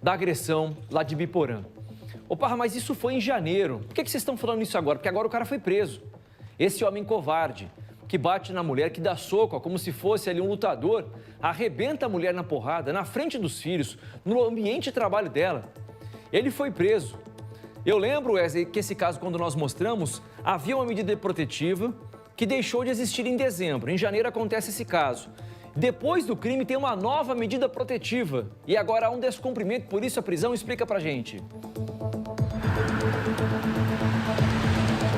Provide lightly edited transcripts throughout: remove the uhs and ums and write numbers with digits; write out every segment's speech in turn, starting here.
da agressão lá de Biporã. Ô Parra, mas isso foi em janeiro. Por que vocês estão falando isso agora? Porque agora o cara foi preso. Esse homem covarde, que bate na mulher, que dá soco, como se fosse ali um lutador, arrebenta a mulher na porrada, na frente dos filhos, no ambiente de trabalho dela. Ele foi preso. Eu lembro, Wesley, que esse caso, quando nós mostramos, havia uma medida protetiva que deixou de existir em dezembro. Em janeiro acontece esse caso. Depois do crime tem uma nova medida protetiva e agora há um descumprimento, por isso a prisão. Explica pra gente.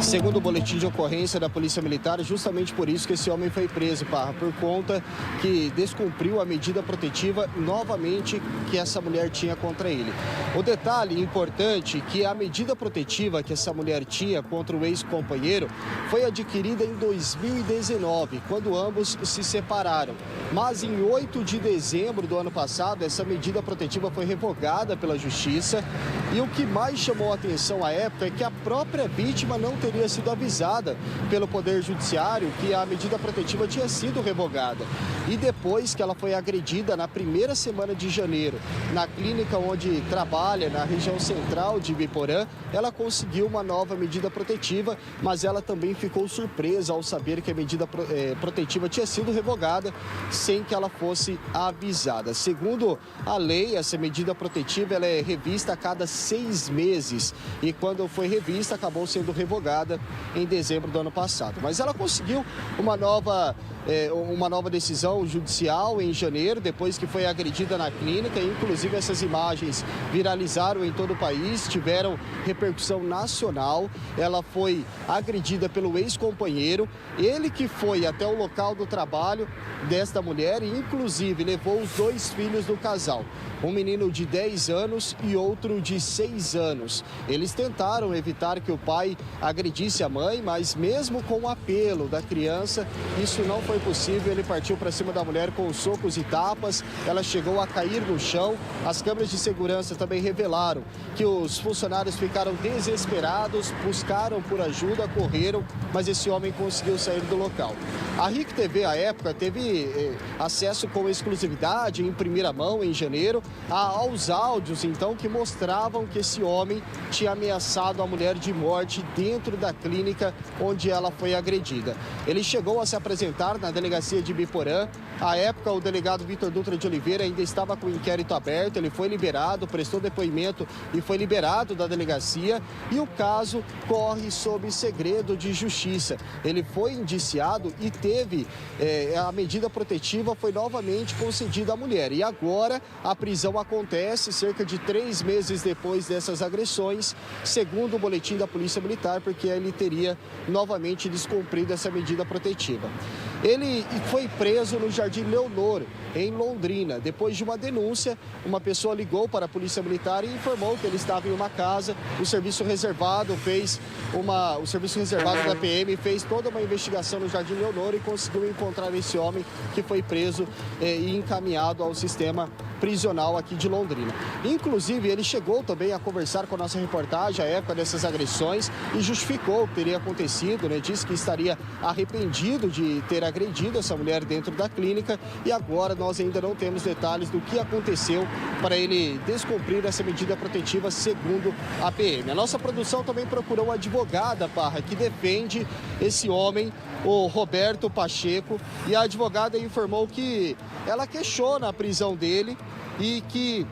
Segundo o boletim de ocorrência da Polícia Militar, justamente por isso que esse homem foi preso, Parra, por conta que descumpriu a medida protetiva novamente que essa mulher tinha contra ele. O detalhe importante é que a medida protetiva que essa mulher tinha contra o ex-companheiro foi adquirida em 2019, quando ambos se separaram. Mas em 8 de dezembro do ano passado, essa medida protetiva foi revogada pela Justiça. E o que mais chamou a atenção à época é que a própria vítima não teria sido avisada pelo Poder Judiciário que a medida protetiva tinha sido revogada. E depois que ela foi agredida na primeira semana de janeiro, na clínica onde trabalha, na região central de Biporã, ela conseguiu uma nova medida protetiva, mas ela também ficou surpresa ao saber que a medida protetiva tinha sido revogada sem que ela fosse avisada. Segundo a lei, essa medida protetiva ela é revista a cada 6 meses e quando foi revista acabou sendo revogada em dezembro do ano passado. Mas ela conseguiu uma nova decisão judicial em janeiro, depois que foi agredida na clínica. Inclusive, essas imagens viralizaram em todo o país, tiveram repercussão nacional. Ela foi agredida pelo ex-companheiro, ele que foi até o local do trabalho desta mulher e, inclusive, levou os 2 filhos do casal, um menino de 10 anos e outro de 6 anos. Eles tentaram evitar que o pai agredisse a mãe, mas mesmo com o apelo da criança, isso não foi possível. Ele partiu para cima da mulher com socos e tapas, ela chegou a cair no chão. As câmeras de segurança também revelaram que os funcionários ficaram desesperados, buscaram por ajuda, correram, mas esse homem conseguiu sair do local. A RIC TV, à época, teve acesso com exclusividade, em primeira mão, em janeiro, aos áudios, então, que mostravam que esse homem tinha ameaçado a mulher de morte dentro da clínica onde ela foi agredida. Ele chegou a se apresentar na delegacia de Biporã. À época, o delegado Vitor Dutra de Oliveira ainda estava com o inquérito aberto. Ele foi liberado, prestou depoimento e foi liberado da delegacia. E o caso corre sob segredo de justiça. Ele foi indiciado e teve a medida protetiva foi novamente concedida à mulher. E agora a prisão acontece cerca de 3 meses depois dessas agressões, segundo o boletim da Polícia Militar, porque ele teria novamente descumprido essa medida protetiva. Ele foi preso no Jardim Leonor, em Londrina. Depois de uma denúncia, uma pessoa ligou para a Polícia Militar e informou que ele estava em uma casa. O serviço reservado da PM fez toda uma investigação no Jardim Leonor e conseguiu encontrar esse homem que foi preso e encaminhado ao sistema prisional aqui de Londrina. Inclusive, ele chegou também a conversar com a nossa reportagem à época dessas agressões e justificou o que teria acontecido, né? Disse que estaria arrependido de ter agredido essa mulher dentro da clínica e agora nós ainda não temos detalhes do que aconteceu para ele descumprir essa medida protetiva, segundo a PM. A nossa produção também procurou a advogada, Parra, que defende esse homem, o Roberto Pacheco, e a advogada informou que ela questiona a prisão dele e que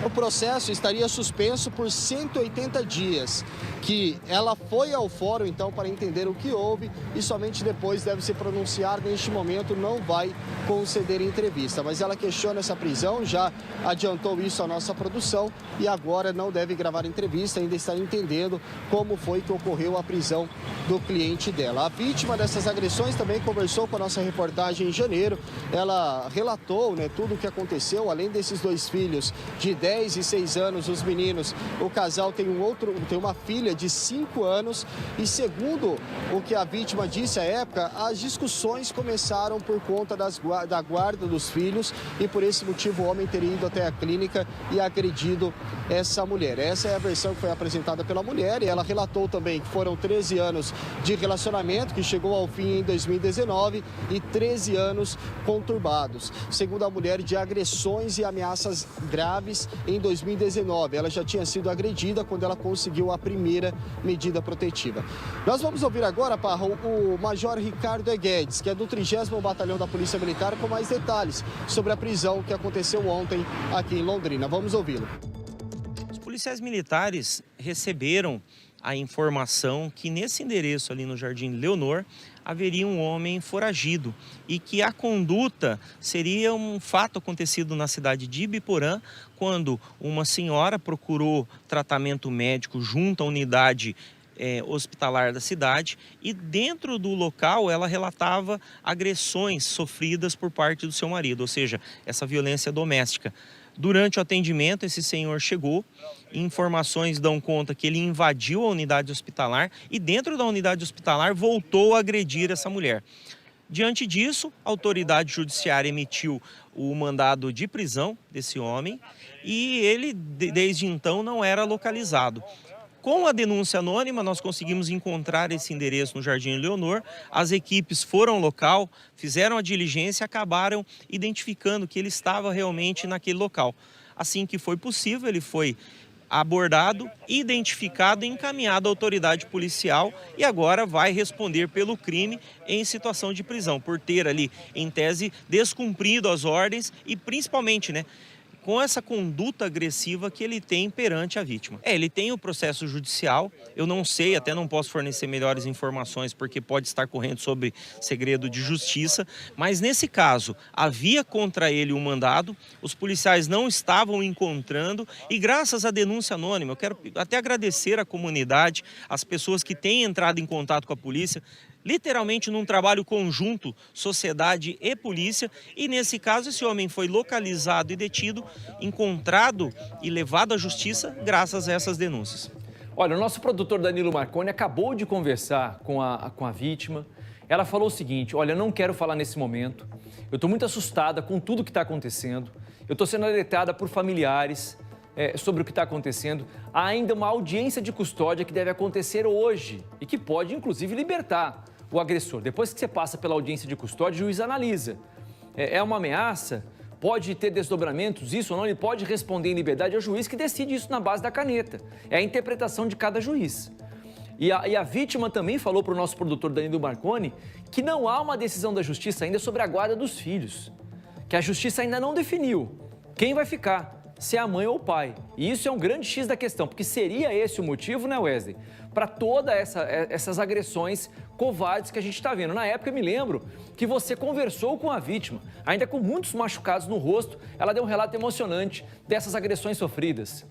o processo estaria suspenso por 180 dias, que ela foi ao fórum, então, para entender o que houve e somente depois deve se pronunciar. Neste momento não vai conceder entrevista, mas ela questiona essa prisão, já adiantou isso à nossa produção e agora não deve gravar entrevista, ainda está entendendo como foi que ocorreu a prisão do cliente dela. A vítima dessas agressões também conversou com a nossa reportagem em janeiro. Ela relatou, né, tudo o que aconteceu, além desses 2 filhos de 10 e 6 anos, os meninos, o casal tem uma filha de 5 anos e, segundo o que a vítima disse à época, as discussões começaram por conta da guarda dos filhos e por esse motivo o homem teria ido até a clínica e agredido essa mulher. Essa é a versão que foi apresentada pela mulher e ela relatou também que foram 13 anos de relacionamento que chegou ao fim em 2019 e 13 anos conturbados. Segundo a mulher, de agressões e ameaças graves em 2019. Ela já tinha sido agredida quando ela conseguiu a primeira medida protetiva. Nós vamos ouvir agora, Parra, o Major Ricardo Guedes, que é do 30º Batalhão da Polícia Militar, com mais detalhes sobre a prisão que aconteceu ontem aqui em Londrina. Vamos ouvi-lo. Os policiais militares receberam a informação que nesse endereço ali no Jardim Leonor haveria um homem foragido e que a conduta seria um fato acontecido na cidade de Ibiporã, quando uma senhora procurou tratamento médico junto à unidade hospitalar da cidade e dentro do local ela relatava agressões sofridas por parte do seu marido, ou seja, essa violência doméstica. Durante o atendimento, esse senhor chegou, informações dão conta que ele invadiu a unidade hospitalar e dentro da unidade hospitalar voltou a agredir essa mulher. Diante disso, a autoridade judiciária emitiu o mandado de prisão desse homem e ele, desde então, não era localizado. Com a denúncia anônima, nós conseguimos encontrar esse endereço no Jardim Leonor. As equipes foram ao local, fizeram a diligência e acabaram identificando que ele estava realmente naquele local. Assim que foi possível, ele foi abordado, identificado e encaminhado à autoridade policial e agora vai responder pelo crime em situação de prisão, por ter ali, em tese, descumprido as ordens e principalmente, com essa conduta agressiva que ele tem perante a vítima. Ele tem o processo judicial, eu não sei, até não posso fornecer melhores informações porque pode estar correndo sobre segredo de justiça, mas nesse caso havia contra ele um mandado, os policiais não estavam encontrando e graças à denúncia anônima, eu quero até agradecer à comunidade, às pessoas que têm entrado em contato com a polícia, literalmente num trabalho conjunto, sociedade e polícia, e nesse caso esse homem foi localizado e detido, encontrado e levado à justiça graças a essas denúncias. Olha, o nosso produtor Danilo Marconi acabou de conversar com a vítima. Ela falou o seguinte: olha, não quero falar nesse momento, eu estou muito assustada com tudo que está acontecendo, eu estou sendo alertada por familiares sobre o que está acontecendo. Há ainda uma audiência de custódia que deve acontecer hoje e que pode, inclusive, libertar o agressor. Depois que você passa pela audiência de custódia, o juiz analisa. É uma ameaça? Pode ter desdobramentos? Isso ou não? Ele pode responder em liberdade. É o juiz que decide isso na base da caneta. É a interpretação de cada juiz. E a vítima também falou para o nosso produtor Danilo Marconi que não há uma decisão da justiça ainda sobre a guarda dos filhos. Que a justiça ainda não definiu quem vai ficar, se é a mãe ou o pai. E isso é um grande X da questão, porque seria esse o motivo, né, Wesley, para todas essas agressões covardes que a gente está vendo. Na época, eu me lembro que você conversou com a vítima, ainda com muitos machucados no rosto, ela deu um relato emocionante dessas agressões sofridas.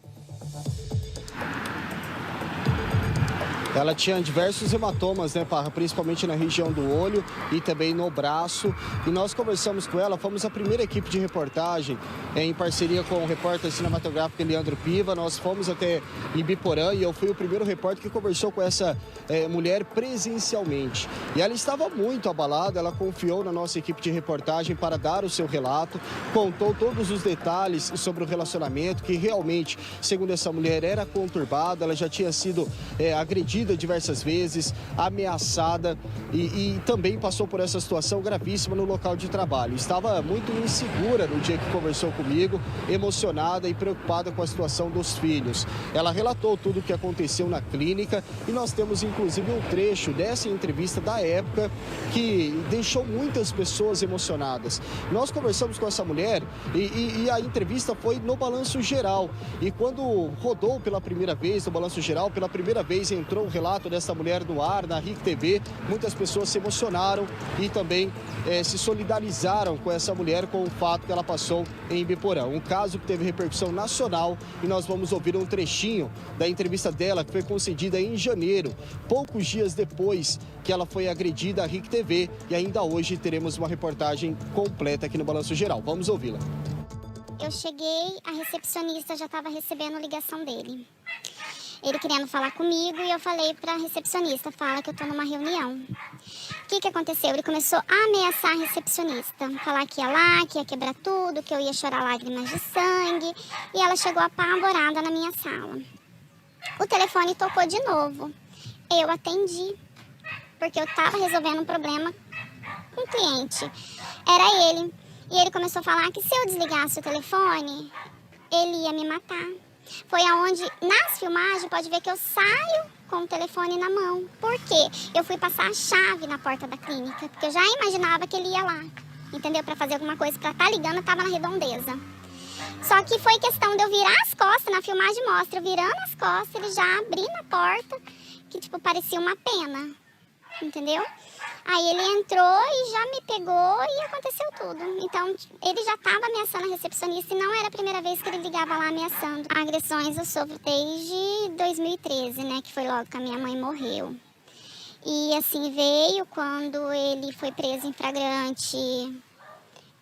Ela tinha diversos hematomas, né, Parra? Principalmente na região do olho e também no braço. E nós conversamos com ela, fomos a primeira equipe de reportagem, em parceria com o repórter cinematográfico Leandro Piva. Nós fomos até Ibiporã e eu fui o primeiro repórter que conversou com essa mulher presencialmente. E ela estava muito abalada, ela confiou na nossa equipe de reportagem para dar o seu relato, contou todos os detalhes sobre o relacionamento, que realmente, segundo essa mulher, era conturbado, ela já tinha sido agredida diversas vezes, ameaçada e também passou por essa situação gravíssima no local de trabalho. Estava muito insegura no dia que conversou comigo, emocionada e preocupada com a situação dos filhos. Ela relatou tudo o que aconteceu na clínica e nós temos inclusive um trecho dessa entrevista da época que deixou muitas pessoas emocionadas. Nós conversamos com essa mulher e a entrevista foi no Balanço Geral. E quando rodou pela primeira vez no Balanço Geral, pela primeira vez entrou o relato dessa mulher no ar, na RIC TV, muitas pessoas se emocionaram e também se solidarizaram com essa mulher, com o fato que ela passou em Ibiporã. Um caso que teve repercussão nacional e nós vamos ouvir um trechinho da entrevista dela que foi concedida em janeiro, poucos dias depois que ela foi agredida à RIC TV, e ainda hoje teremos uma reportagem completa aqui no Balanço Geral. Vamos ouvi-la. Eu cheguei, a recepcionista já estava recebendo ligação dele. Ele querendo falar comigo e eu falei para a recepcionista, fala que eu estou numa reunião. O que aconteceu? Ele começou a ameaçar a recepcionista, falar que ia lá, que ia quebrar tudo, que eu ia chorar lágrimas de sangue, e ela chegou apavorada na minha sala. O telefone tocou de novo. Eu atendi, porque eu estava resolvendo um problema com o cliente. Era ele. E ele começou a falar que se eu desligasse o telefone, ele ia me matar. Foi aonde, nas filmagens, pode ver que eu saio com o telefone na mão. Por quê? Eu fui passar a chave na porta da clínica, porque eu já imaginava que ele ia lá, entendeu? Para fazer alguma coisa, para estar ligando, eu estava na redondeza. Só que foi questão de eu virar as costas, na filmagem mostra, eu virando as costas, ele já abrindo a porta, que tipo, parecia uma pena, entendeu? Aí ele entrou e já me pegou e aconteceu tudo. Então, ele já estava ameaçando a recepcionista e não era a primeira vez que ele ligava lá ameaçando. Agressões eu sofro desde 2013, né, que foi logo que a minha mãe morreu. E assim veio quando ele foi preso em flagrante,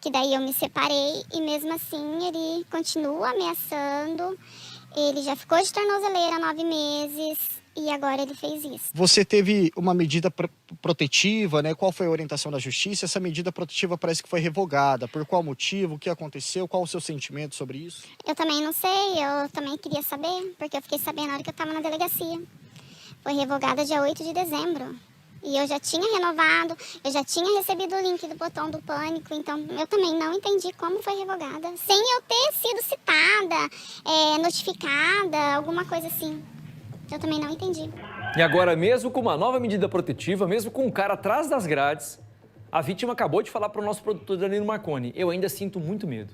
que daí eu me separei e mesmo assim ele continua ameaçando. Ele já ficou de tornozeleira há 9 meses. E agora ele fez isso. Você teve uma medida protetiva, né? Qual foi a orientação da justiça? Essa medida protetiva parece que foi revogada. Por qual motivo? O que aconteceu? Qual o seu sentimento sobre isso? Eu também não sei, eu também queria saber, porque eu fiquei sabendo na hora que eu estava na delegacia. Foi revogada dia 8 de dezembro. E eu já tinha renovado, eu já tinha recebido o link do botão do pânico, então eu também não entendi como foi revogada. Sem eu ter sido citada, notificada, alguma coisa assim. Eu também não entendi. E agora, mesmo com uma nova medida protetiva, mesmo com um cara atrás das grades, a vítima acabou de falar para o nosso produtor Danilo Marconi: eu ainda sinto muito medo.